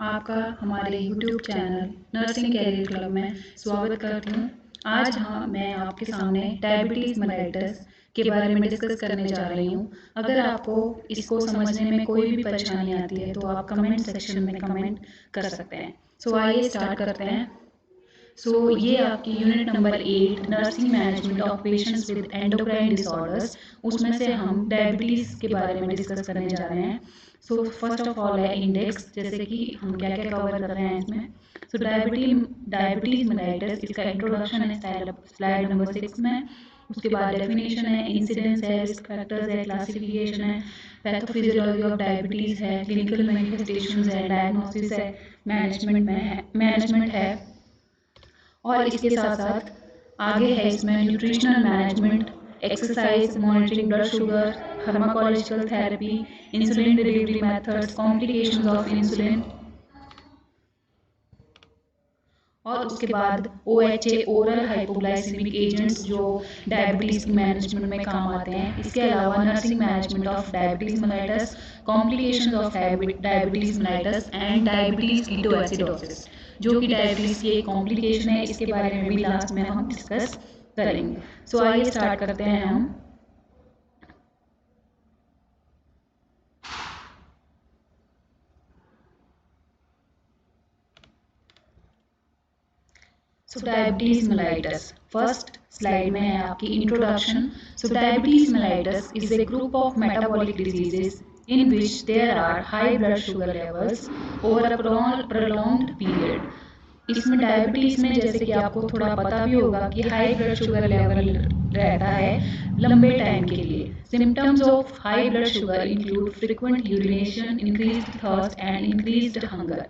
आपका हमारे YouTube channel nursing career club में स्वागत करती हूँ। आज मैं आपके सामने डायबिटीज़ मेलाइटस के बारे में डिस्कस करने जा रही हूँ। अगर आपको इसको समझने में कोई भी परेशानी आती है तो आप कमेंट सेक्शन में कमेंट कर सकते हैं। सो आइए स्टार्ट करते हैं। ये आपकी unit number 8 nursing management of patients with endocrine disorders, उसमें से हम डायबिटीज़ के बारे में डिस्कस करने जा रहे हैं। फर्स्ट ऑफ ऑल है इंडेक्स, जैसे कि हम क्या क्या कवर कर रहे हैं इसमें। डायबिटीज़ मेलाइटस, इसका इंट्रोडक्शन है स्लाइड नंबर 6 में। उसके बाद डेफिनेशन है, इंसिडेंस है, रिस्क फैक्टर्स है, क्लासिफिकेशन है, पैथोफिजियोलॉजी ऑफ डायबिटीज़ है, क्लिनिकल मैनिफेस्टेशंस है, डायग्नोसिस है, मैनेजमेंट है। और इसके साथ साथ आगे है इसमें nutritional management, exercise, monitoring blood sugar, pharmacological therapy, insulin delivery methods, complications of insulin. और उसके बाद OHA ओरल हाइपोग्लाइसेमिक एजेंट्स जो डायबिटीज़ की मैनेजमेंट में काम आते हैं। इसके अलावा nursing management of diabetes mellitus, complications of diabetes mellitus and diabetes ketoacidosis, जो कि डायबिटीज़ की एक कॉम्प्लिकेशन है। इसके बारे में भी लास्ट में हम डिस्कस करेंगे। आइए स्टार्ट करते हैं हम। डायबिटीज़ मेलाइटस, फर्स्ट स्लाइड में है आपकी introduction. Diabetes mellitus is a group of metabolic diseases in which there are high blood sugar levels over a prolonged period. इसमें डायबिटीज़ में जैसे कि आपको थोड़ा पता भी होगा कि हाई ब्लड शुगर लेवल रहता है लंबे टाइम के लिए। Symptoms of high blood sugar include frequent urination, increased thirst and increased hunger.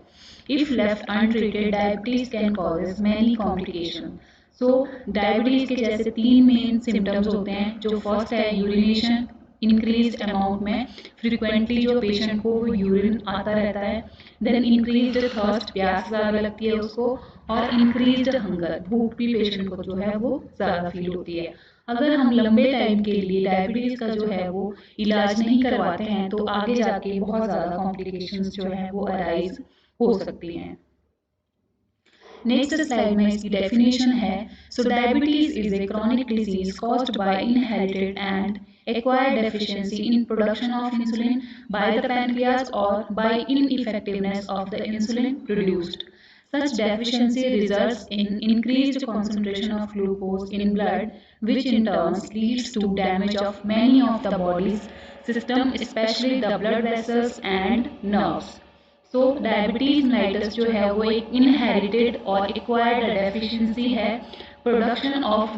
If left untreated, diabetes can cause many complications. Diabetes के जैसे तीन मेन सिम्टम्स होते हैं। जो फर्स्ट है यूरिनेशन, इंक्रीज अमाउंट में फ्रिक्वेंटली जो पेशेंट को वो यूरिन आता रहता है। देन इंक्रीज्ड थर्स्ट, प्यास ज़्यादा लगती है उसको। और इंक्रीज्ड हंगर, भूख भी पेशेंट को जो है वो ज़्यादा फील होती है। अगर हम लंबे टाइम के लिए डायबिटीज़ का जो है वो इलाज नहीं करवाते हैं तो आगे जाके बहुत ज़्यादा कॉम्प्लिकेशंस जो है वो अराइज हो सकती हैं। नेक्स्ट स्लाइड में इसकी डेफिनेशन है। Diabetes is a chronic disease caused by inherited and acquired deficiency in production of insulin by the pancreas or by ineffectiveness of the insulin produced. Such deficiency results in increased concentration of glucose in blood, which in turn leads to damage of many of the body's systems, especially the blood vessels and nerves. Diabetes mellitus जो है वो एक inherited और acquired deficiency है production of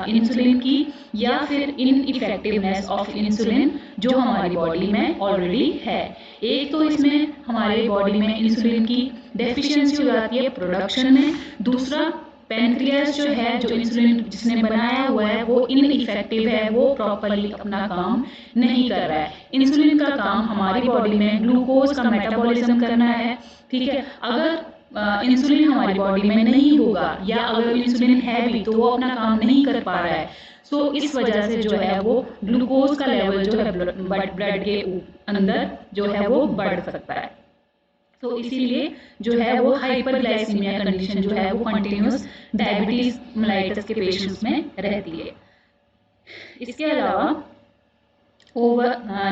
insulin की, या फिर इनइफेक्टिवनेस of insulin जो हमारी बॉडी में ऑलरेडी है। एक तो इसमें हमारी बॉडी में इंसुलिन की डेफिशिएंसी हो जाती है प्रोडक्शन में। दूसरा, पैनक्रियास जो है, जो इंसुलिन जिसने बनाया हुआ है, वो इनइफेक्टिव है, वो प्रॉपरली अपना काम नहीं कर रहा है। इंसुलिन का काम हमारी बॉडी में ग्लूकोज का मेटाबॉलिज्म करना है। ठीक है, अगर इंसुलिन हमारी बॉडी में नहीं होगा या अगर इंसुलिन है भी तो वो अपना काम नहीं कर पा रहा है। इस वजह से जो है वो ग्लूकोज का लेवल जो है ब्लड के अंदर जो है वो बढ़ सकता है। इसीलिए जो है वो हाइपरग्लाइसीमिया कंडीशन जो है वो कंटिन्यूस डायबिटीज मेलाइटस के पेशेंट्स में रहती है। इसके अलावा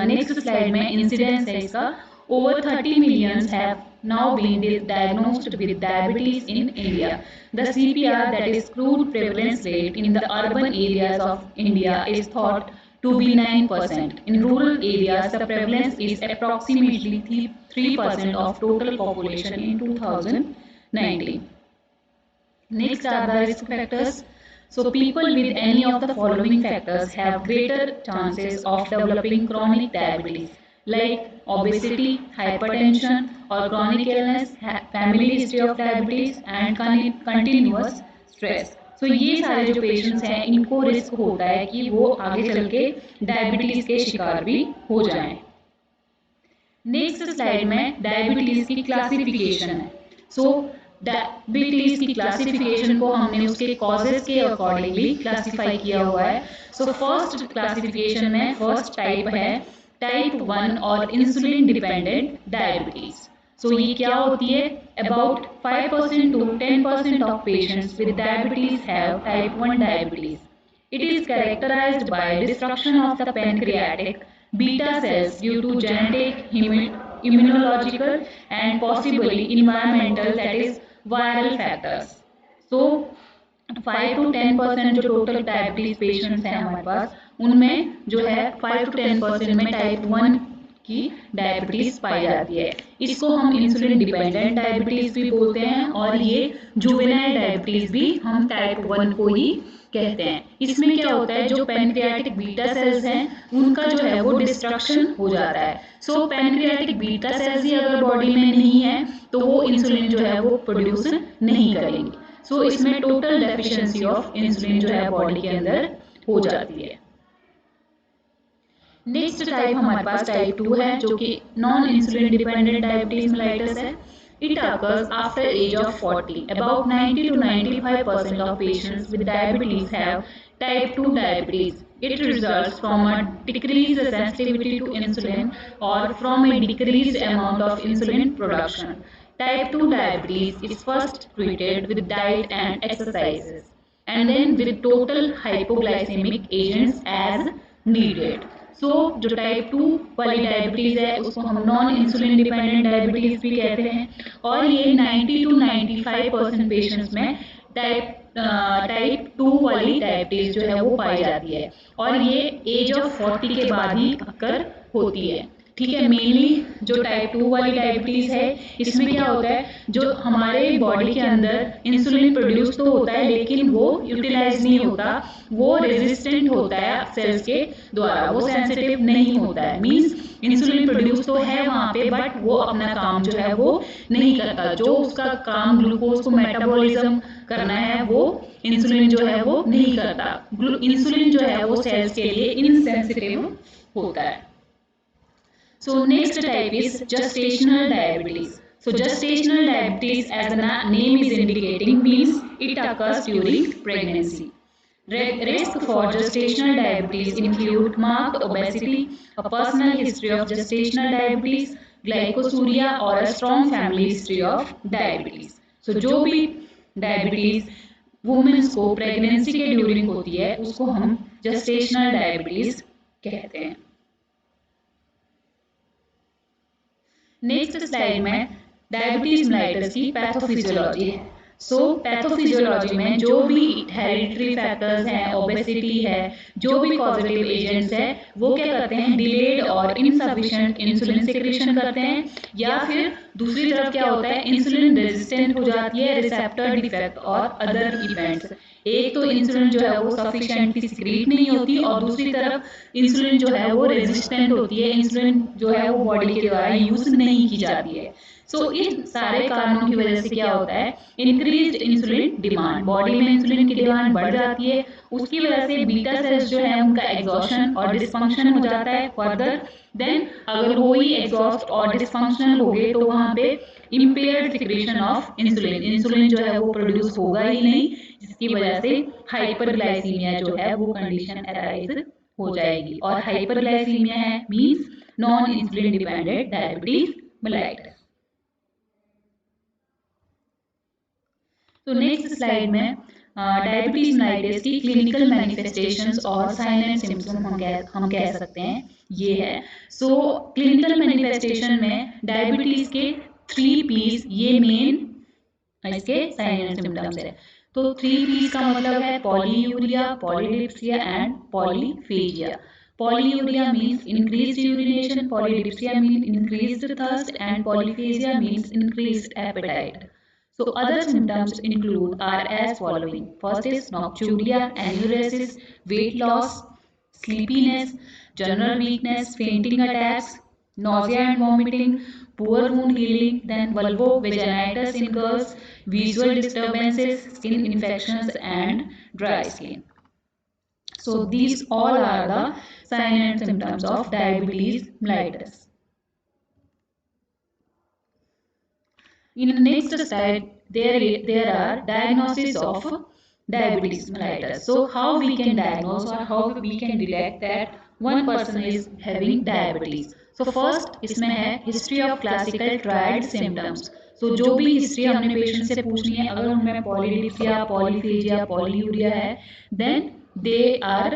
नेक्स्ट स्लाइड में इंसिडेंस है इसका। Over 30 million have now been diagnosed with diabetes in India. The CPR, that is crude prevalence rate, in the urban areas of India is thought to be 9%. In rural areas, the prevalence is approximately 3% of total population in 2019. Next are the risk factors. People with any of the following factors have greater chances of developing chronic diabetes, like obesity, hypertension, or chronic illness, family history of diabetes, and continuous stress. ये सारे जो patients हैं इनको risk होता है कि वो आगे चल के डायबिटीज़ के शिकार भी हो जाएं। नेक्स्ट स्लाइड में डायबिटीज़ की क्लासिफिकेशन है। डायबिटीज़ की क्लासिफिकेशन को हमने उसके कॉजेज के अकॉर्डिंगली क्लासिफाई किया हुआ है। फर्स्ट क्लासिफिकेशन में फर्स्ट टाइप है टाइप 1 और इंसुलिन डिपेंडेंट डायबिटीज़। सो ये क्या होती है? About 5% to 10% of patients with diabetes have type 1 diabetes. It is characterized by destruction of the pancreatic beta cells due to genetic, immunological, and possibly environmental, that is viral factors. So 5 to 10% जो total diabetes patients हैं हमारे पास, उनमें जो है 5 to 10% में type 1 की diabetes पाई जाती है. इसको हम इंसुलिन डिपेंडेंट डायबिटीज भी बोलते हैं और ये जुवेनाइल डायबिटीज भी हम टाइप 1 को ही कहते हैं. इसमें क्या होता है, जो पैनक्रियाटिक बीटा सेल्स हैं उनका जो है वो डिस्ट्रक्शन हो जाता है. सो पैनक्रियाटिक बीटा सेल्स ही अगर बॉडी में नहीं है तो वो इंसुलिन जो है वो प्रोड्यूस नहीं करेंगे. सो इसमें टोटल डेफिशिएंसी ऑफ इंसुलिन जो है बॉडी के अंदर हो जाती है. नेक्स्ट टाइप हमारे पास टाइप 2 है जो कि non insulin dependent diabetes mellitus है. It occurs after age of 40. About 90 to 95% of patients with diabetes have type 2 diabetes. It results from a decreased sensitivity to insulin or from a decreased amount of insulin production. Type 2 diabetes is first treated with diet and exercises, and then with total hypoglycemic agents as needed. सो जो type 2 वाली diabetes है उसको हम non insulin dependent diabetes भी कहते हैं और ये 90 to 95% पेशेंट्स में टाइप 2 वाली डायबिटीज़ जो है वो पाई जाती है और ये एज ऑफ 40 के बाद ही अक्कर होती है. ठीक है, मेनली जो टाइप 2 वाली डायबिटीज़ है इसमें क्या होता है, जो हमारे बॉडी के अंदर इंसुलिन प्रोड्यूस तो होता है लेकिन वो यूटिलाइज नहीं होता, वो रेजिस्टेंट होता है सेल्स के द्वारा, वो सेंसिटिव नहीं होता है. मींस इंसुलिन प्रोड्यूस तो है वहाँ पे बट वो अपना काम जो है वो नहीं करता. जो उसका काम ग्लूकोज को मेटाबॉलिज्म करना है वो इंसुलिन जो है वो नहीं करता. इंसुलिन जो है वो सेल्स के लिए इनसेंसिटिव होता है. So next type is gestational diabetes. So gestational diabetes, as the name is indicating, means it occurs during pregnancy. Risk for gestational diabetes include marked obesity, a personal history of gestational diabetes, glycosuria or a strong family history of diabetes. So जो भी diabetes women's को pregnancy के during होती है उसको हम gestational diabetes कहते हैं. नेक्स्ट स्लाइड में डायबिटीज मेलाइटस की पैथोफिजियोलॉजी है. सो पैथोफिजियोलॉजी में जो भी हेरिडिटरी फैक्टर्स हैं, ओबेसिटी है, जो भी कॉजेटिव एजेंट्स है वो क्या करते हैं, डिलेड और इनसफिशिएंट इंसुलिन सिक्रीशन करते हैं या फिर दूसरी तरफ क्या होता है, इंसुलिन रेजिस्टेंट हो जाती है, रिसेप्टर डिफेक्ट और अदर इवेंट्स. एक तो इंसुलिन जो है वो सफिशिएंटली सिक्रीट नहीं होती और दूसरी तरफ इंसुलिन जो है वो रेजिस्टेंट होती है, इंसुलिन जो है वो बॉडी के द्वारा यूज नहीं की जाती है. सो इन सारे कारणों की वजह से क्या होता है, इंक्रीज्ड इंसुलिन डिमांड, बॉडी में इंसुलिन की डिमांड बढ़ जाती है. उसकी वजह से बीटा सेल्स जो है उनका एग्जॉशन और डिस्फंक्शन हो जाता है फर्दर. देन अगर वो ही एग्जॉस्ट और डिस्फंक्शनल हो गए तो वहाँ पे impaired secretion of insulin, insulin जो है वो प्रोड्यूस होगा ही नहीं, जिसकी वजह से हाइपरग्लाइसीमिया जो है वो कंडीशन अराइज हो जाएगी. और हाइपरग्लाइसीमिया है means non insulin dependent diabetes mellitus. तो नेक्स्ट स्लाइड में डायबिटीज मेलाइटस की क्लिनिकल मैनिफेस्टेशंस और साइन एंड सिम्पटम हम कह सकते हैं ये है. सो क्लिनिकल मैनिफेस्टेशन में डायबिटीज के 3 P's ये मेन इसके साइन एंड सिम्टम्स है. तो 3 P's का मतलब है polyuria, polydipsia and polyphagia. Polyuria means increased urination, polydipsia means increased thirst and polyphagia means increased appetite. So other symptoms include are as following. First is nocturia, enuresis, weight loss, sleepiness, general weakness, fainting attacks, nausea and vomiting, poor wound healing, then vulvovaginitis in girls, visual disturbances, skin infections and dry skin. So these all are the signs and symptoms of diabetes mellitus. In the next slide, there are diagnosis of diabetes mellitus. So how we can diagnose or how we can detect that one person is having diabetes. So first इसमें है history of classical triad symptoms. So जो भी history हमने patient से पूछनी है, अगर उनमें polydipsia, polyphagia, polyuria है, then they are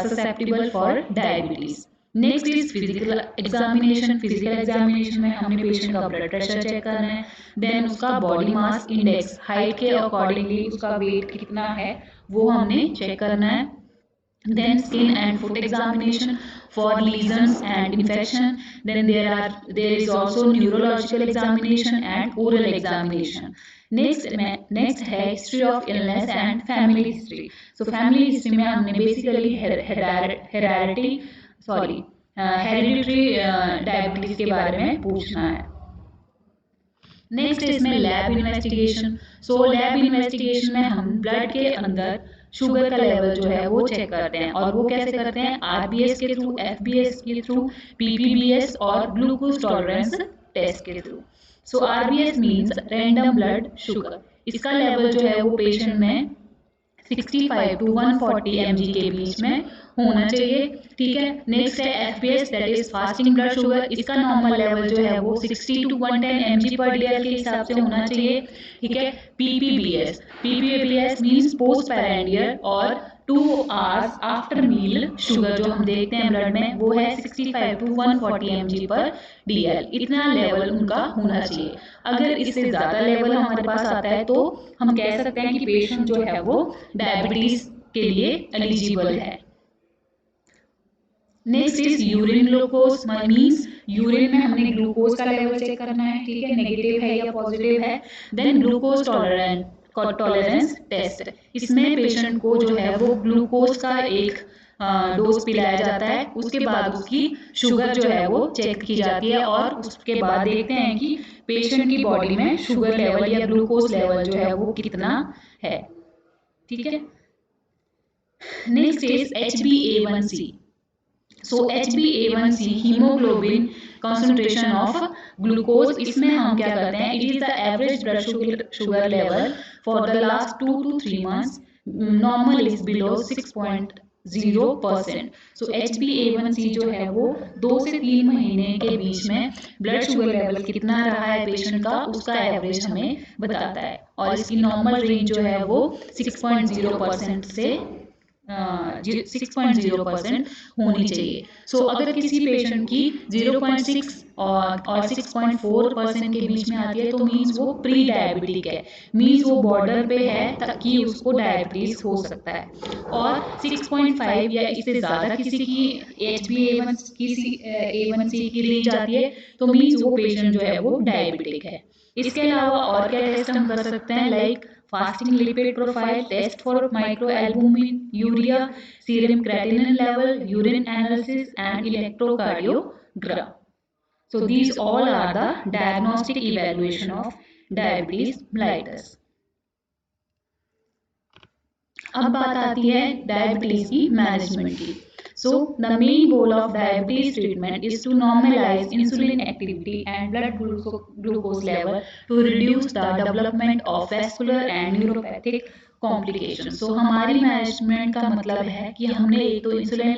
susceptible for diabetes. Next is physical examination. Physical examination में हमने पेशेंट का ब्लड प्रेशर चेक करना है, देन उसका बॉडी मास इंडेक्स, हाइट के अकॉर्डिंगली उसका वेट कितना है वो हमने चेक करना है. Then skin and foot examination for lesions and infection. Then there is also neurological examination and oral examination. Next है history of illness and family history. So family history में हमने basically hereditary diabetes के बारे में पूछना है. Next है इसमें लैब इन्वेस्टिगेशन. सो लैब इन्वेस्टिगेशन में हम ब्लड के अंदर शुगर का लेवल जो है वो चेक करते हैं, और वो कैसे करते हैं, आरबीएस के थ्रू, एफबीएस के थ्रू, पीपीबीएस और ग्लूकोज टॉलरेंस टेस्ट के through. So RBS means random blood sugar. इसका लेवल जो है वो पेशेंट में 65 to 140 mg के बीच में होना चाहिए. ठीक है. नेक्स्ट है FBS, that is fasting blood sugar. इसका नॉर्मल लेवल जो है वो 60 to 110 mg पर डीएल के हिसाब से होना चाहिए. ठीक है. पीपीबीएस मींस पोस्ट पैरेंडियल और 2 hours आफ्टर मील शुगर जो हम देखते हैं ब्लड में वो है 65 to 140 mg पर डीएल. इतना लेवल उनका होना चाहिए. अगर इससे ज़्यादा लेवल हमारे पास आता है तो हम कह सकते हैं कि पेशेंट जो है वो डायबिटीज के लिए एलिजिबल है. Next is urine glucose. Means urine में हमने ग्लूकोज का लेवल चेक करना है. ठीक है. नेगेटिव है या पॉजिटिव है. Then glucose tolerance test. इसमें पेशेंट को जो है वो ग्लूकोज का एक डोज पिलाया जाता है. उसके बाद उसकी शुगर जो है वो चेक की जाती है, और उसके बाद देखते हैं कि पेशेंट की बॉडी में शुगर लेवल या ग्लूकोज लेवल जो है वो कितना है. ठीक है. Next is HbA1c. So HbA1c haemoglobin concentration of glucose. इसमें हम क्या करते हैं, it is the average blood sugar level for the last 2 to 3 months. Normal is below 6.0%. So HbA1c जो है वो 2 से 3 महीने के बीच में ब्लड शुगर लेवल कितना रहा है पेशेंट का, उसका एवरेज हमें बताता है, और इसकी नॉर्मल रेंज जो है वो 6.0% से 6.0% होनी चाहिए. सो अगर किसी पेशेंट की 0.6 और 6.4% के बीच में आती है तो मीन्स वो प्री डायबिटिक है, मीन्स वो बॉर्डर पे है ताकि उसको डायबिटीज हो सकता है. और 6.5 या इससे ज़्यादा किसी की HbA1c की रेंज आती है तो मीन्स वो पेशेंट जो है वो डायबिटिक है. इसके अलावा और क्या टेस्ट हम कर सकते हैं, like fasting lipid profile, test for microalbumin, urea, serum creatinine level, urine analysis and electrocardiogram. So these all are the diagnostic evaluation of diabetes mellitus. अब बात आती है डायबिटीज की मैनेजमेंट की. So the main goal of diabetes treatment is to normalize insulin activity and blood glucose level to reduce the development of vascular and neuropathic complications. So हमारी management का मतलब है कि हमने एक तो इंसुलिन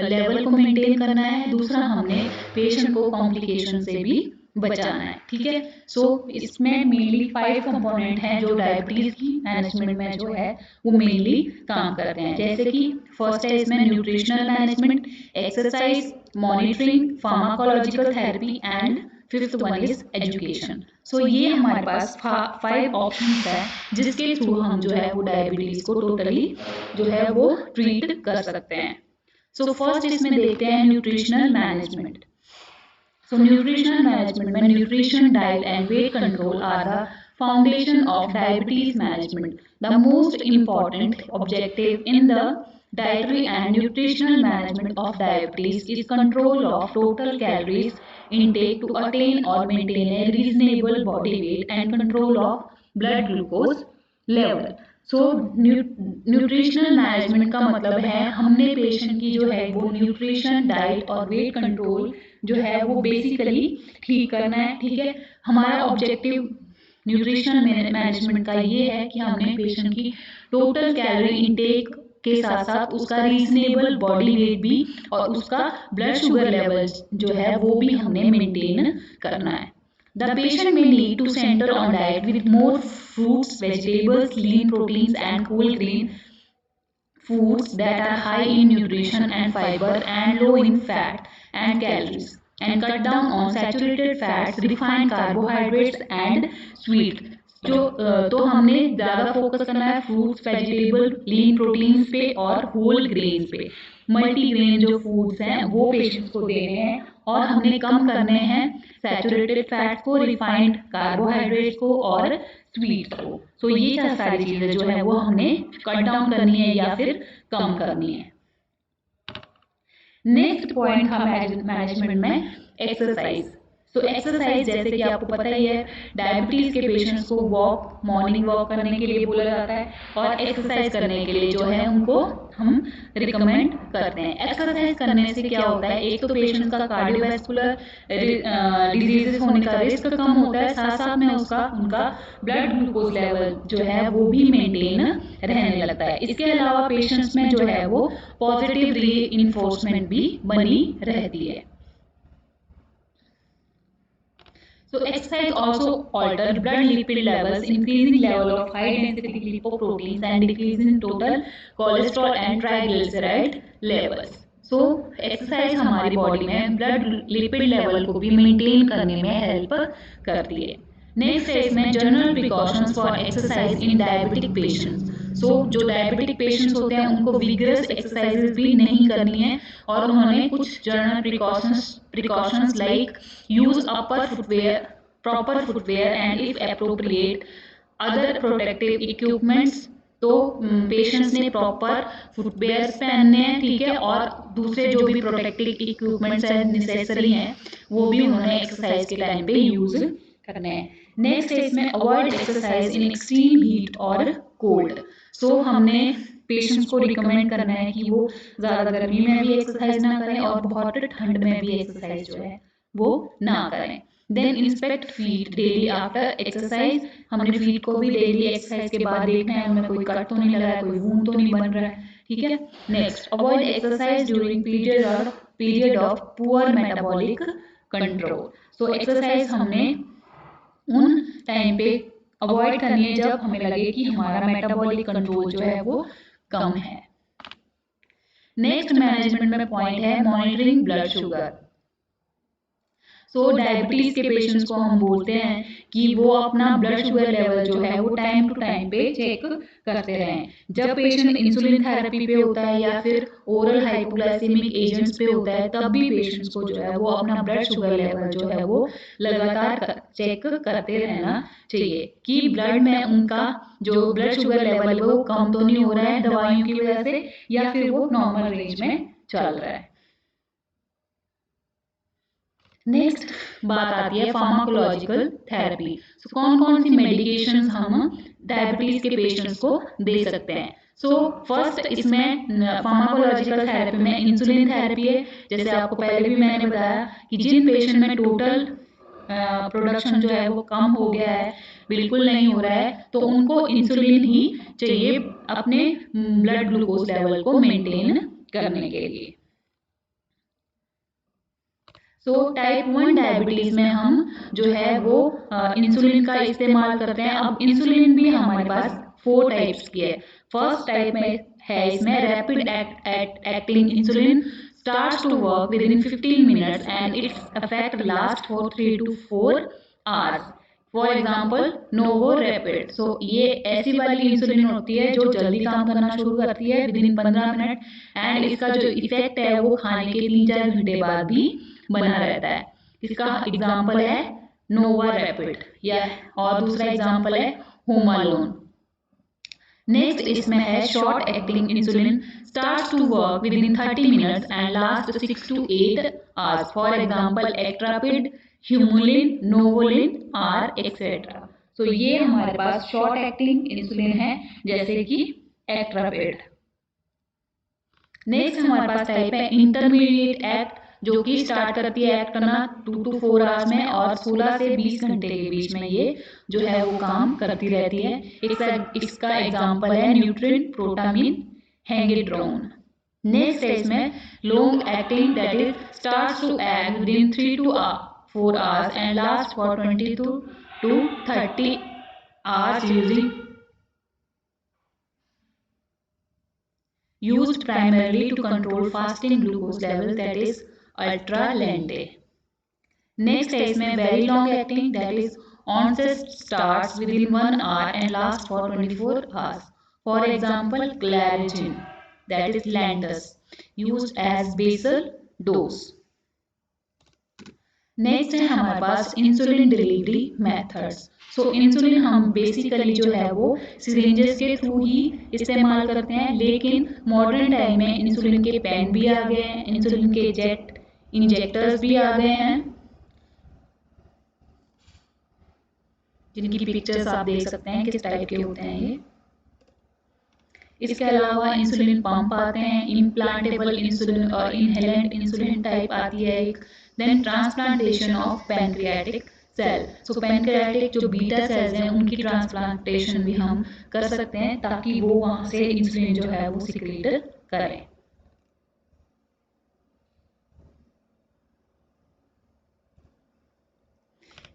लेवल को मेंटेन करना है, दूसरा हमने पेशेंट को कॉम्प्लिकेशन से भी बचाना है. ठीक है. सो इसमें मेनली 5 कंपोनेंट हैं जो डायबिटीज की मैनेजमेंट में जो है वो मेनली काम करते हैं. जैसे कि फर्स्ट है इसमें nutritional management, exercise, monitoring, pharmacological therapy and fifth one is education. So ये हमारे पास 5 ऑप्शंस है जिसके थ्रू हम जो है वो डायबिटीज को टोटली जो है वो ट्रीट कर सकते हैं. सो फर्स्ट इसमें देखते हैं nutritional management. So nutritional management में nutrition, diet and weight control are the foundation of diabetes management. The most important objective in the dietary and nutritional management of diabetes is control of total calories intake to attain or maintain a reasonable body weight and control of blood glucose level. So nutritional management का मतलब है हमने patient की जो है वो nutrition, diet और weight control जो है वो बेसिकली ठीक करना है. ठीक है. हमारा ऑब्जेक्टिव न्यूट्रिशन मैनेजमेंट का ये है कि हमने पेशेंट की टोटल कैलोरी इनटेक के साथ साथ उसका रीजनेबल बॉडी वेट भी और उसका ब्लड शुगर लेवल जो है वो भी हमने मेंटेन करना है। The patient may need to center on diet with more fruits, vegetables, lean proteins and whole grain foods that are high in nutrition and fiber and low in fat and calories, and cut down on saturated fats, refined carbohydrates and sweet। तो हमने ज़्यादा focus करना है fruits, vegetable, लीन proteins पे और whole grains पे। Multigrain जो foods हैं वो पेशेंट्स को देने हैं और हमने कम करने हैं सैचुरेटेड फैट्स को, रिफाइंड कार्बोहाइड्रेट्स को और स्वीट्स को। सो ये सारी चीज़ें जो है वो हमने कट डाउन करनी है या फिर कम करनी है। नेक्स्ट पॉइंट था मैनेजमेंट में एक्सरसाइज। सो एक्सरसाइज जैसे कि आपको पता ही है, डायबिटीज के पेशेंट्स को मॉर्निंग वॉक करने के लिए बोला जाता है और एक्सरसाइज करने के लिए जो है उनको हम रिकमेंड करते हैं। एक्सरसाइज करने से क्या होता है, एक तो पेशेंट्स का कार्डियोवैस्कुलर डिजीजेस होने का रिस्क कम होता है, साथ साथ में उनका ब्लड ग्लूकोज लेवल जो है वो भी मेंटेन रहने लगता है। इसके अलावा पेशेंट्स में जो है वो पॉजिटिव री इन्फोर्समेंट भी बनी रहती है। So exercise also alter blood lipid levels, increasing level of high density lipoproteins and decreasing total cholesterol and triglyceride levels. So exercise हमारी बॉडी में ब्लड लिपिड लेवल को भी मेंटेन करने में हेल्प करती है। नेक्स्ट है इसमें general precautions for exercise in diabetic patients. So जो डायबिटिक पेशेंट्स होते हैं उनको विगरस एक्सरसाइजेज भी नहीं करनी है और उन्होंने कुछ general precautions like use proper footwear and if appropriate other protective equipments। तो पेशेंट्स ने प्रॉपर फुटवेयर पहनने हैं, ठीक है, और दूसरे जो भी प्रोटेक्टिव इक्विपमेंट्स हैं नेसेसरी हैं वो भी उन्होंने एक्सरसाइज के टाइम पे यूज करने हैं। नेक्स्ट है इसमें avoid exercise in extreme heat और कोल्ड। सो हमने पेशेंट्स को रिकमेंड करना है कि वो ज़्यादा गर्मी में भी एक्सरसाइज ना करें और बहुत ठंड में भी एक्सरसाइज जो है वो ना करें। Then inspect feet daily after exercise. हमने फीट को भी डेली एक्सरसाइज के बाद देखना है उनमें कोई कट तो नहीं लगा है, कोई वूंड तो नहीं बन रहा है, ठीक है। Next avoid exercise during period of poor metabolic control. So exercise हमने उन टाइम पे अवॉइड करनी है जब हमें लगे कि हमारा मेटाबॉलिक कंट्रोल जो है वो कम है। नेक्स्ट मैनेजमेंट में पॉइंट है मॉनिटरिंग ब्लड शुगर। सो डायबिटीज के पेशेंट्स को हम बोलते हैं कि वो अपना ब्लड शुगर लेवल जो है वो टाइम टू टाइम पे चेक करते रहें। जब पेशेंट इंसुलिन थेरेपी पे होता है या फिर ओरल हाइपोग्लाइसेमिक एजेंट्स पे होता है तब भी पेशेंट्स को जो है वो अपना ब्लड शुगर लेवल जो है वो लगातार चेक करते रहना चाहिए कि ब्लड में उनका जो ब्लड शुगर लेवल है वो कम तो नहीं हो रहा है दवाइयों की वजह से या फिर वो नॉर्मल रेंज में चल रहा है। नेक्स्ट बात आती है फार्माकोलॉजिकल थेरेपी। सो कौन कौन सी मेडिकेशंस हम डायबिटीज के पेशेंट्स को दे सकते हैं। सो फर्स्ट इसमें फार्माकोलॉजिकल थेरेपी में इंसुलिन थेरेपी है। जैसे आपको पहले भी मैंने बताया कि जिन पेशेंट में टोटल प्रोडक्शन जो है वो कम हो गया है, बिल्कुल नहीं हो रहा है, तो उनको इंसुलिन ही चाहिए अपने ब्लड ग्लूकोज लेवल को मेंटेन करने के लिए। सो टाइप 1 डायबिटीज में हम जो है वो इंसुलिन का इस्तेमाल करते हैं। अब इंसुलिन भी हमारे पास 4 टाइप्स की है। फर्स्ट टाइप में है इसमें rapid acting insulin starts to work within 15 minutes and its effect lasts for 3 to 4 hours। For example NovoRapid. So ये ऐसी वाली इंसुलिन होती है जो जल्दी काम करना शुरू करती है विदिन 15 मिनट एंड इसका जो इफेक्ट है वो खाने के 3-4 घंटे बाद भी बना रहता है। इसका एग्जाम्पल है नोवा रैपिड या और दूसरा एग्जाम्पल है होमालोन। नेक्स्ट इसमें है short acting insulin starts to work within 30 minutes and lasts 6 to 8 hours। For example Actrapid, Humulin, Novolin R et cetera. So ये हमारे पास शॉर्ट एक्टिंग इंसुलिन है जैसे कि एक्ट्रापिड। नेक्स्ट हमारे पास टाइप है इंटरमीडिएट एक्ट जो कि स्टार्ट करती है एक्ट करना 2 to 4 आवर्स में और 16 से 20 घंटे के बीच में ये जो है वो काम करती रहती है। इसका एग्जाम्पल है nutrient, protamine, hang it drawn. Next है इसमें long acting, that is starts to act within 3 to 4 hours and lasts for 22 to 30 hours used primarily to control fasting glucose level, that is ultra lente. Next है इसमें very long acting, that is onset starts within 1 hour and lasts for 24 hours. For example, Claritin, that is Lantus, used as basal dose. Next है हमारे पास insulin delivery methods. सो insulin हम basically जो है वो syringes के through ही इस्तेमाल करते हैं, लेकिन मॉडर्न टाइम में इंसुलिन के पेन भी आ गए हैं, इंसुलिन के जेट इंजेक्टर्स भी आ गए हैं, जिनकी पिक्चर्स आप देख सकते हैं किस टाइप के होते हैं ये. इसके अलावा इंसुलिन पंप आते हैं, इम्प्लांटेबल इंसुलिन और इनहेलेंट इंसुलिन टाइप आती है एक. Then transplantation of pancreatic cell. So pancreatic जो बीटा सेल्स हैं उनकी ट्रांसप्लांटेशन भी हम कर सकते हैं ताकि वो वहां से इंसुलिन जो है वो सिक्रीट करें.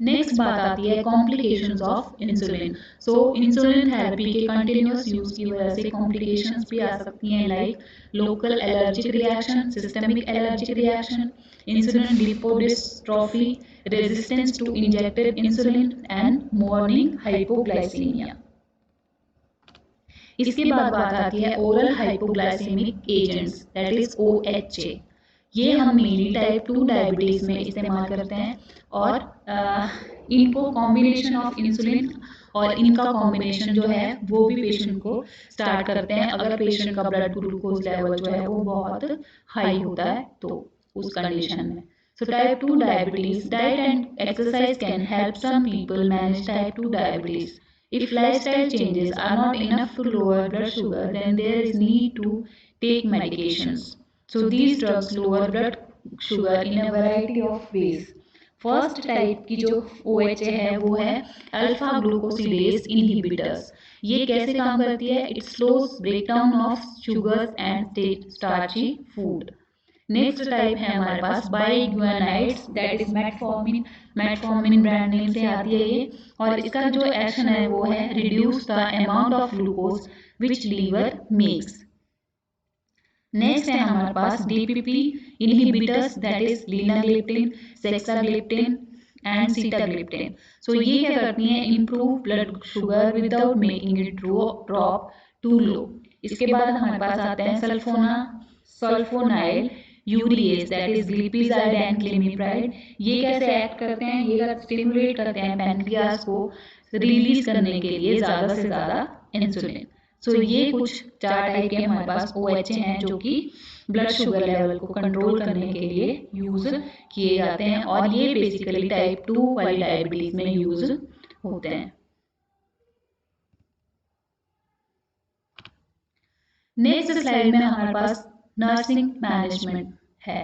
नेक्स्ट बात आती है complications of insulin. So insulin therapy के कंटिन्यूअस यूज की वजह से कॉम्प्लिकेशंस भी आ सकती हैं, like local allergic reaction, systemic allergic reaction, insulin lipodystrophy, resistance to injected insulin and morning hypoglycaemia. इसके बाद बात आती है oral hypoglycaemic agents, that is OHA. ये हम मेनली टाइप 2 डायबिटीज में इस्तेमाल करते हैं और इनको कॉम्बिनेशन ऑफ इंसुलिन और इनका कॉम्बिनेशन जो है वो भी पेशेंट को स्टार्ट करते हैं अगर पेशेंट का ब्लड ग्लूकोज लेवल जो है वो बहुत हाई होता है तो उस कंडीशन में. So type 2 diabetes, diet and exercise can help some people manage type 2 diabetes. If lifestyle changes are not enough to lower blood sugar, then there is need to take medications. So these drugs lower blood sugar in a variety of ways. First type की जो OHA है वो है alpha glucosidase inhibitors. ये कैसे काम करती है? It slows breakdown of sugars and starchy food. Next type है हमारे पास biguanides, that is metformin. Metformin brand name से आती है ये और इसका जो एक्शन है वो है reduce the amount of glucose which liver makes. Next है हमारे पास DPP inhibitors, that is linagliptin, saxagliptin and sitagliptin. So ये क्या करती हैं? Improve blood sugar without making it drop too low. इसके बाद हमारे पास आते हैं sulfonylureas, that is glipizide and glimepiride. ये कैसे एक्ट करते हैं? ये स्टिमुलेट करते हैं पैनक्रियास को रिलीज करने के लिए ज्यादा से ज्यादा इंसुलिन. सो ये कुछ 4 टाइप के हमारे पास OHA हैं जो कि ब्लड शुगर लेवल को कंट्रोल करने के लिए यूज किए जाते हैं और ये बेसिकली टाइप 2 वाली डायबिटीज में यूज होते हैं. नेक्स्ट स्लाइड में हमारे पास नर्सिंग मैनेजमेंट है.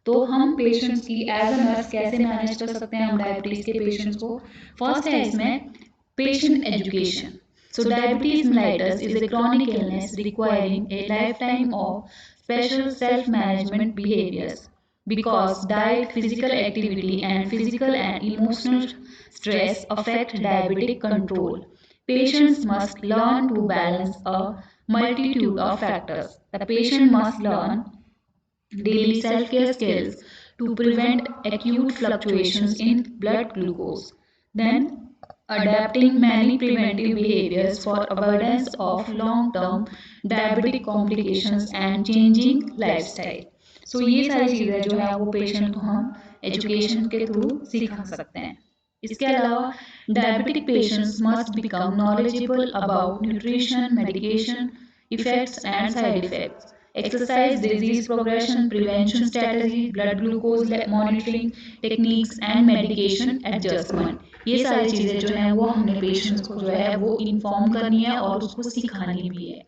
तो हम पेशेंट्स की एज अ नर्स कैसे मैनेज कर सकते हैं हम डायबिटीज के पेशेंट्स को. फर्स्ट है इसमें patient education. So diabetes mellitus is a chronic illness requiring a lifetime of special self-management behaviors because diet, physical activity and physical and emotional stress affect diabetic control. Patients must learn to balance a multitude of factors. The patient must learn daily self-care skills to prevent acute fluctuations in blood glucose. Then adapting many preventive behaviors for avoidance of long-term diabetic complications and changing lifestyle. So ये सारी चीज़ें जो है वो patient को हम education के through सिखा सकते हैं. इसके अलावा diabetic patients must become knowledgeable about nutrition, medication effects and side effects, exercise, disease progression, prevention strategy, blood glucose monitoring techniques and medication adjustment. ये सारी चीज़ें जो हैं वो हमने पेशेंट्स को जो है वो इन्फॉर्म करनी है और उसको सिखानी भी है.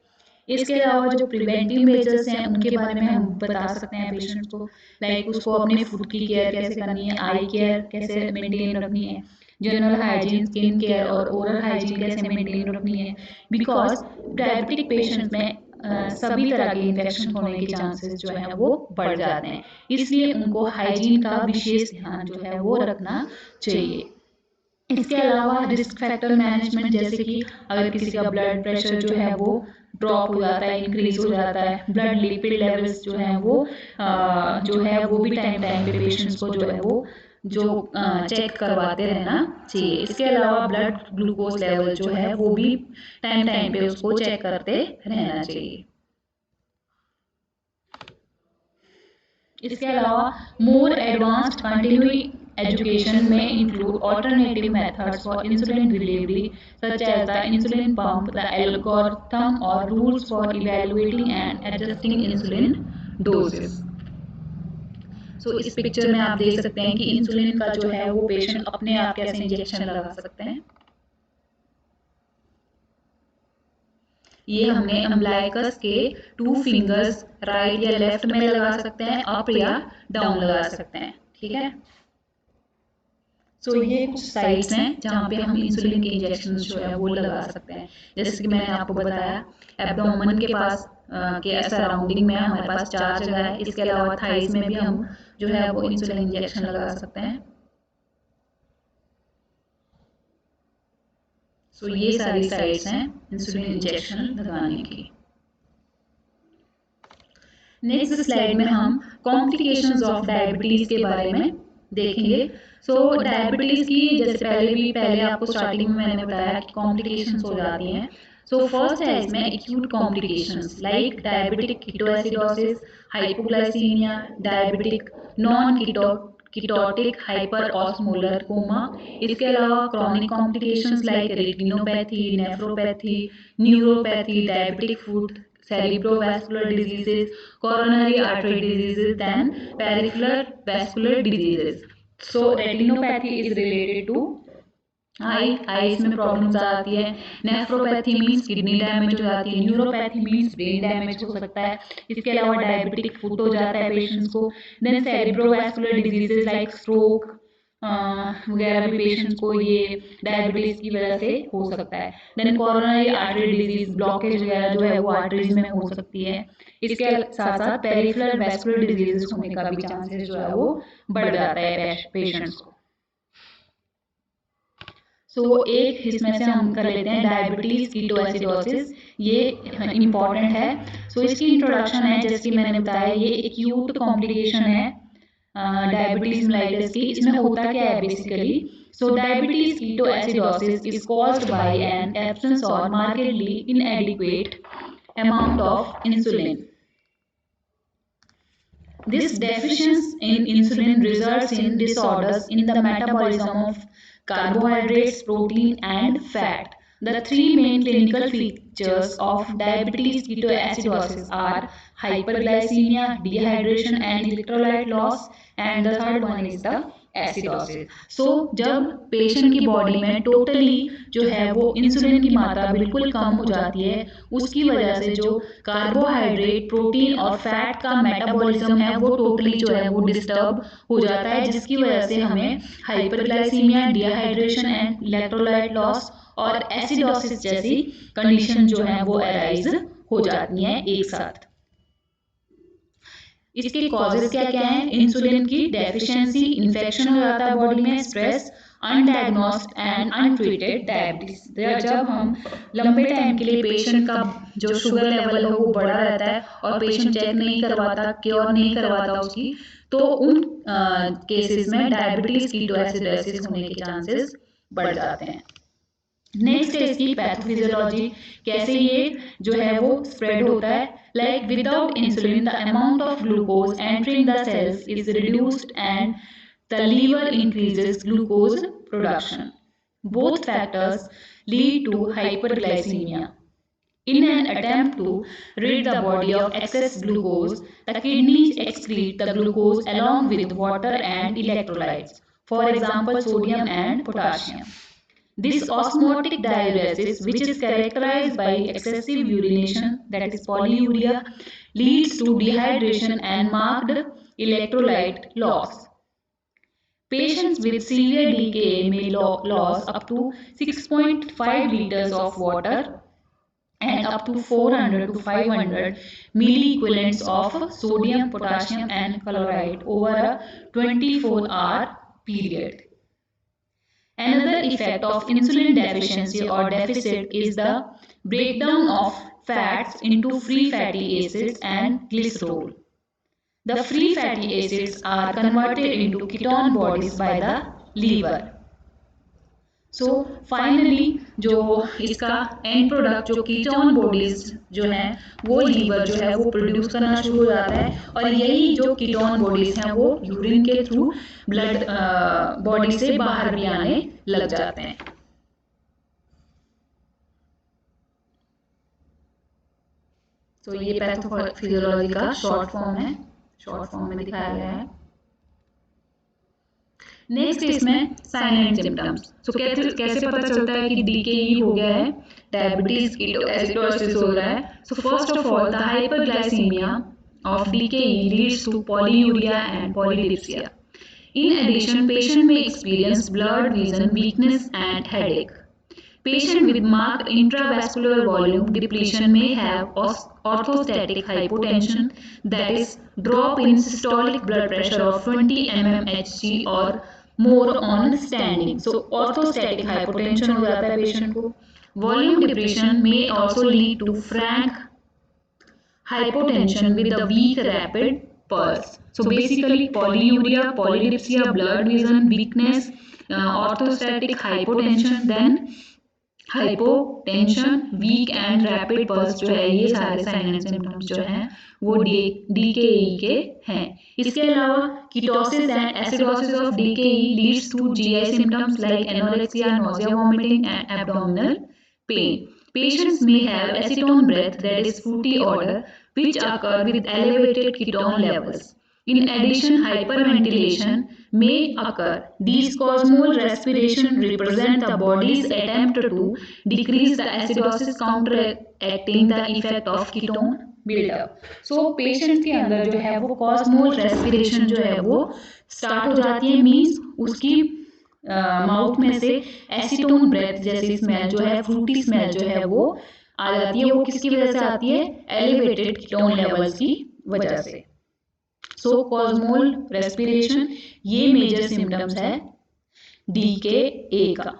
इसके अलावा जो प्रिवेंटिव मेजर्स हैं उनके बारे में हम बता सकते हैं पेशेंट्स को, लाइक उसको अपने फूड की केयर कैसे करनी है, आई केयर कैसे मेंटेन रखनी है, जनरल हाइजीन, स्किन केयर और ओरल हाइजीन कैसे मेंटेन रखनी है. बिकॉज डायबिटिक पेशेंट्स में सभी तरह के इन्फेक्शन होने के चांसेस जो है वो बढ़ जाते हैं। इसलिए उनको हाइजीन का विशेष ध्यान जो है वो रखना चाहिए। इसके अलावा रिस्क फैक्टर मैनेजमेंट, जैसे कि अगर किसी का ब्लड प्रेशर जो है वो ड्रॉप हो जाता है, इंक्रीज हो जाता है, ब्लड लिपिड लेवल्स जो है वो जो है वो भी टाइम टाइम पे पेशेंट्स को जो है वो जो चेक करवाते रहना चाहिए। इसके अलावा ब्लड ग्लूकोज लेवल जो है वो भी टाइम टाइम पे उसको चेक करते रहना चाहिए। इसके अलावा more advanced continuing education may include alternative methods for insulin delivery, such as the insulin pump, the algorithm or rules for evaluating and adjusting insulin doses. So इस पिक्चर में आप देख सकते हैं कि इंसुलिन का जो है वो पेशेंट अपने आप कैसे इंजेक्शन लगा सकते हैं। ये हमने अम्बलाइकस के 2 फिंगर्स राइट या लेफ्ट में लगा सकते हैं, अप या डाउन लगा सकते हैं, ठीक है। सो ये कुछ साइट्स हैं जहाँ पे हम इंसुलिन के इंजेक्शन जो है वो लगा सकते हैं। जैसे कि मैंने आपको बताया, एब्डोमेन के पास के सराउंडिंग में हमारे पास 4 जगह है। इसके अलावा थाइस में भी हम जो है वो इंसुलिन इंजेक्शन लगा सकते हैं। सो ये सारी साइट्स हैं इंसुलिन इंजेक्शन लगाने की। नेक्स्ट स्लाइड में हम कॉम्प्लिकेशंस ऑफ डायबिटीज के बारे में देखेंगे। सो डायबिटीज की जैसे पहले आपको स्टार्टिंग में मैंने बताया कि कॉम्प्लिकेशंस हो जाती हैं। सो फर्स्ट है इसमें acute complications like diabetic ketoacidosis, hypoglycaemia, diabetic non ketotic hyperosmolar coma. इसके अलावा chronic complications like retinopathy, nephropathy, neuropathy, diabetic foot, cerebrovascular diseases, coronary artery diseases, then peripheral vascular diseases. So retinopathy is related to eyes में problems आ जाती है। Nephropathy means kidney damage हो जाती है। Neuropathy means brain damage हो सकता है। इसके अलावा डायबिटिक फुट हो जाता है पेशेंट्स को। देन सेरिब्रोवैस्कुलर डिजीजेज लाइक स्ट्रोक वगैरह भी पेशेंट्स को ये डायबिटीज की वजह से हो सकता है। Then coronary artery disease, blockage वगैरह जो है वो आर्टरीज में हो सकती है। इसके साथ साथ पेरिफेरल वैस्कुलर डिजीजेस होने का भी चांसेस जो है वो बढ़ जाता है पेशेंट्स को। सो एक इसमें से हम कर लेते हैं डायबिटीज कीटोएसिडोसिस, ये इम्पॉर्टेंट है। सो इसकी इंट्रोडक्शन है, जैसे कि मैंने बताया ये एक्यूट कॉम्प्लिकेशन है डायबिटीज मेलाइटस की। इसमें होता क्या है basically, so diabetes ketoacidosis is caused by an absence or markedly inadequate amount of insulin. This deficiency in insulin results in disorders in the metabolism of carbohydrates, protein, and fat. The three main clinical features of diabetes ketoacidosis are hyperglycemia, dehydration, and electrolyte loss. And the third one is the acidosis. So जब patient की body में totally जो है वो insulin की मात्रा बिल्कुल कम हो जाती है, उसकी वजह से जो कार्बोहाइड्रेट, प्रोटीन और फैट का मेटाबॉलिज्म है वो टोटली जो है वो डिस्टर्ब हो जाता है, जिसकी वजह से हमें hyperglycaemia, dehydration and electrolyte loss और एसिडोसिस जैसी कंडीशन जो है वो अराइज हो जाती हैं एक साथ। इसके कॉजेज क्या क्या हैं? इंसुलिन की डेफिशिएंसी, इन्फेक्शन हो जाता है बॉडी में, stress, undiagnosed and untreated diabetes. जब हम लंबे टाइम के लिए पेशेंट का जो शुगर लेवल है वो बढ़ा रहता है और पेशेंट चेक नहीं करवाता, क्योर नहीं करवाता उसकी, तो उन केसेस में डायबिटीज कीटोएसिडोसिस होने के चांसेस बढ़ जाते हैं। नेक्स्ट है इसकी पैथोफिजियोलॉजी, कैसे ये जो है वो स्प्रेड होता है। Like without insulin the amount of glucose entering the cells is reduced and the liver increases glucose production. Both factors lead to hyperglycaemia. In an attempt to rid the body of excess glucose, the kidneys excrete the glucose along with water and electrolytes, for example sodium and potassium. This osmotic diuresis, which is characterized by excessive urination, that is polyuria, leads to dehydration and marked electrolyte loss. Patients with severe DKA may lose up to 6.5 liters of water and up to 400 to 500 milliequivalents of sodium, potassium and chloride over a 24-hour period. Another effect of insulin deficiency or deficit is the breakdown of fats into free fatty acids and glycerol. The free fatty acids are converted into ketone bodies by the liver. So finally जो इसका and product जो ketone bodies जो है वो liver जो है वो produce करना शुरू हो जाता है और यही जो कीटोन बॉडीज हैं वो यूरिन के थ्रू ब्लड बॉडी से बाहर भी आने लग जाते हैं. तो ये पैथोफिजियोलॉजी का शॉर्ट फॉर्म है, शॉर्ट फॉर्म में दिखाया गया है. नेक्स्ट इसमें साइन एंड सिम्टम्स. सो कैसे पता चलता है कि डीकेई हो गया है, डायबिटीज एसिडोसिस हो रहा है. So first of all the hyperglycemia of DKA leads to polyuria and polydipsia. In addition, patient may experience blurred vision, weakness and headache. Patient with marked intravascular volume depletion may have orthostatic hypotension, that is, drop in systolic blood pressure of 20 mmHg or more on standing. So, orthostatic hypotension हो जाता है patient को. Volume depletion may also lead to frank hypotension with a weak rapid pulse. So basically polyuria, polydipsia, blood vision, weakness, orthostatic hypotension, then hypotension, weak and rapid pulse जो है ये सारे sign and symptoms जो हैं वो DKE के हैं. इसके अलावा ketosis and acidosis of DKE leads to GI symptoms like anorexia, nausea, vomiting and abdominal pain. Patients may have acetone breath, that is fruity odor, which occur with elevated ketone levels. In addition, hyperventilation may occur. These cause more respiration represent the body's attempt to decrease the acidosis, counteracting the effect of ketone buildup. So patient के अंदर जो है वो cause more respiration जो है वो start हो जाती है, means उसकी माउथ में से एसीटोन ब्रेथ जैसी स्मेल जो है, फ्रूटी स्मेल जो है वो आ जाती है. वो किसकी वजह से आती है? एलिवेटेड कीटोन लेवल्स की वजह से. सो कॉस्मोल रेस्पिरेशन ये मेजर सिम्टम्स है DKA का.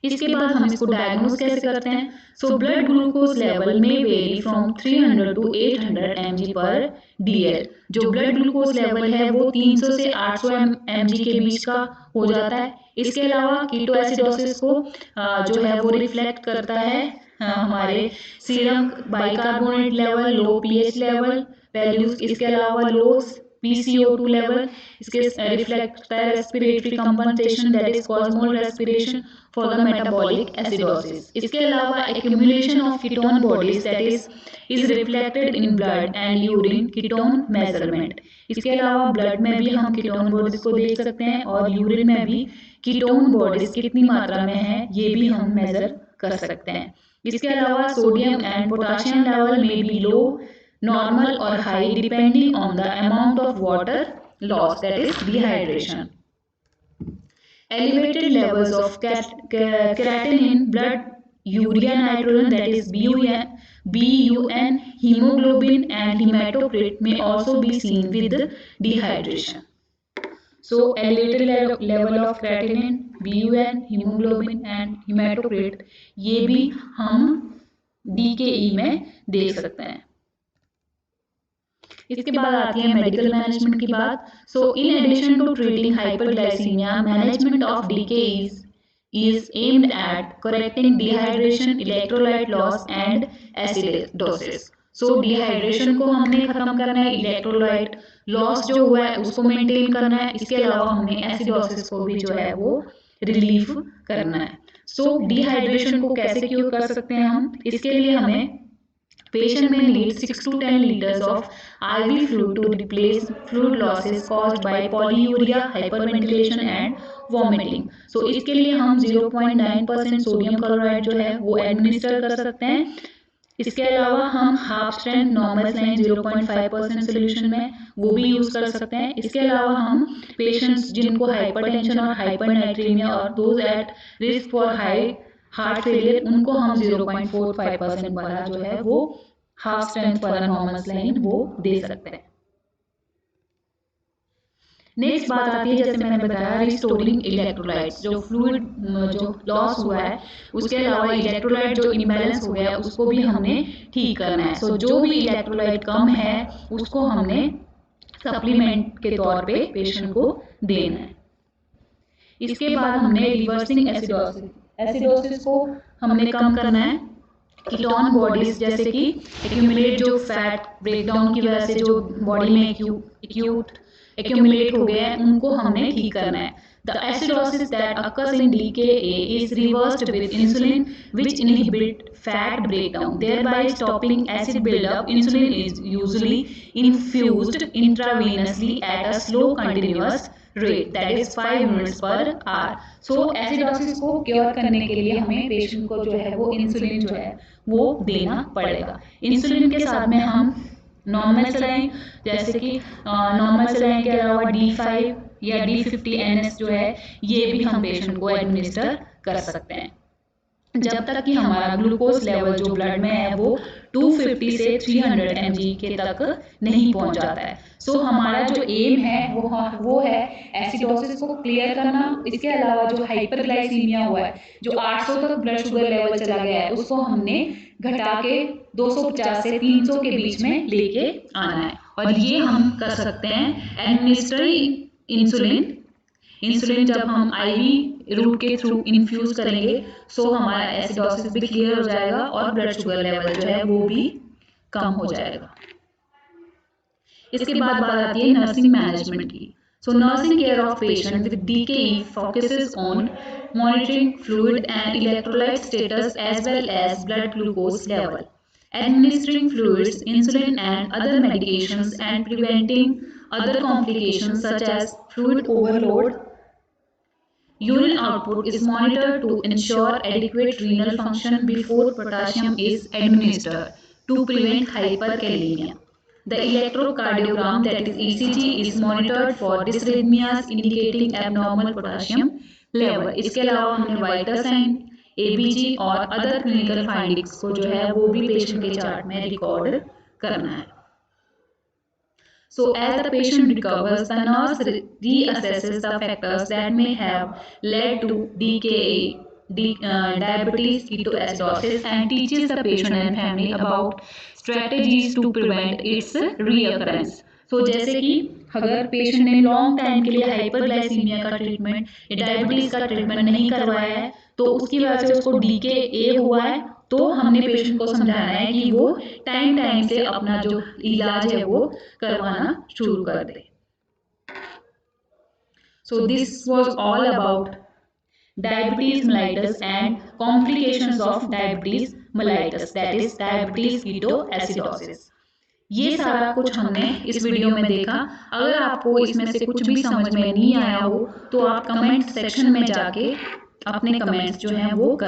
इसके बाद हम इसको डायग्नोज कैसे करते हैं? सो ब्लड ग्लूकोज लेवल में वेरी फ्रॉम 300 टू 800 mg पर DL. जो ब्लड ग्लूकोज लेवल है वो 300 से 800 mg के बीच का हो जाता है. इसके अलावा कीटोएसिडोसिस को जो है वो रिफ्लेक्ट करता है हमारे serum bicarbonate level, low pH level values. इसके अलावा लो PCO2 लेवल, इसके रिफ्लेक्ट करता है respiratory compensation, that is Kussmaul respiration for the metabolic acidosis. इसके अलावा accumulation of ketone bodies that is reflected in blood and urine ketone measurement. इसके अलावा blood में भी हम कीटोन बॉडीज को देख सकते हैं और यूरिन में भी कीटोन बॉडीज कितनी मात्रा में है ये भी हम मेजर कर सकते हैं. इसके अलावा सोडियम एंड पोटाशियम लेवल में भी लो, normal or high depending on the amount of water loss, that is dehydration. Elevated levels of creatinine, blood urea nitrogen, that is BUN, hemoglobin and hematocrit may also be seen with dehydration. So elevated level of creatinine, BUN, hemoglobin and hematocrit ये भी हम DKE में देख सकते हैं. इसके बाद आती है मेडिकल मैनेजमेंट की बात. So in addition to treating hyperglycaemia, management of DKEs is aimed at correcting dehydration, electrolyte loss and acidosis. So dehydration को हमने खत्म करना है, इलेक्ट्रोलाइट लॉस जो हुआ है उसको मेंटेन करना है. इसके अलावा हमने एसिडोसिस को भी जो है वो रिलीफ करना है. सो डिहाइड्रेशन को कैसे क्योर कर सकते हैं हम? इसके लिए हमें patient may need 6 to 10 liters of IV fluid to replace fluid losses caused by polyuria, hyperventilation and vomiting. So इसके लिए हम 0.9% सोडियम क्लोराइड जो है वो एडमिनिस्टर कर सकते हैं. इसके अलावा हम half strength normal saline 0.5% solution में वो भी यूज कर सकते हैं. इसके अलावा हम पेशेंट्स जिनको हाइपरटेंशन और हाइपरनाइट्रीमिया और those at risk for heart failure, उनको हम 0.45% वाला जो है वो हाफ स्ट्रेंथ वाला नॉर्मल सलाइन वो दे सकते हैं। नेक्स्ट बात आती है, जैसे मैंने बताया, रिस्टोरिंग इलेक्ट्रोलाइट्स। जो फ्लूइड जो लॉस हुआ है, उसके अलावा इलेक्ट्रोलाइट जो इम्बैलेंस हो गया है उसको भी हमने ठीक करना है। सो जो भी इलेक्ट्रोलाइट कम है उसको हमने सप्लीमेंट के तौर पे पेशेंट को देना है। इसके बाद हमने रिवर्सिंग एसिडोसिस, एसिडोसिस को हमने कम करना है। कीटोन बॉडीज जैसे कि एक्यूमुलेट, जो फैट ब्रेकडाउन की वजह से जो बॉडी में एक्यूट एक्यूमुलेट हो गए हैं, उनको हमने ठीक करना है। The acidosis that occurs in DKA is reversed with insulin which inhibit fat breakdown, thereby stopping acid buildup. Insulin is usually infused intravenously at a slow continuous rate, that is 5 units per hour. So acidosis को cure करने के लिए हमें patient को जो है वो insulin जो है वो देना पड़ेगा। इंसुलिन के साथ में हम नॉर्मल सलाइन, जैसे कि नॉर्मल सलाइन के अलावा D5 या D50NS जो है ये भी हम पेशेंट को एडमिनिस्टर कर सकते हैं, जब तक कि हमारा ग्लूकोज लेवल जो ब्लड में है वो 250 से 300 mg के तक नहीं पहुंच जाता है। सो हमारा जो एम है वो है एसिडोसिस को क्लियर करना। इसके अलावा जो हाइपरग्लाइसीमिया हुआ है, जो 800 तक ब्लड शुगर लेवल चला गया है, उसको हमने घटा के 250 से 300 के बीच में लेके आना है। और ये हम कर सकते हैं एडमिनिस्ट्रेटिंग इंसुलिन। इंसुलिन जब हम आईवी रूट के थ्रू इन्फ्यूज करेंगे सो हमारा एसिडोसिस भी क्लियर हो जाएगा और ब्लड शुगर लेवल जो है वो भी कम हो जाएगा। इसके बाद बात आती है नर्सिंग मैनेजमेंट की। सो nursing care of patient with DKE focuses on monitoring fluid and electrolyte status as well as blood glucose level, administering fluids, insulin and other medications, and preventing other complications such as fluid overload. Urine output is monitored to ensure adequate renal function before potassium is administered to prevent hyperkalemia. The electrocardiogram, that is ECG, is monitored for dysrhythmias indicating abnormal potassium level. इसके अलावा हमने vital sign, ABG और other clinical findings को जो है वो भी patient के चार्ट में रिकॉर्ड करना है। So as the patient recovers, the nurse reassesses the factors that may have led to DKA, diabetes, ketoacidosis, and teaches the patient and family about strategies to prevent its reoccurrence. So जैसे कि अगर patient ने long time के लिए hyperglycaemia का treatment या diabetes का treatment नहीं करवाया है, तो उसकी वजह से उसको DKA हुआ है, तो हमने पेशेंट को समझाना है कि वो टाइम टाइम से अपना जो इलाज है वो करवाना शुरू कर दे। So this was all about diabetes mellitus and complications of diabetes mellitus, that is diabetes ketoacidosis. ये सारा कुछ हमने इस वीडियो में देखा। अगर आपको इसमें से कुछ भी समझ में नहीं आया हो तो आप कमेंट सेक्शन में जाके अपने कमेंट्स जो हैं वो कर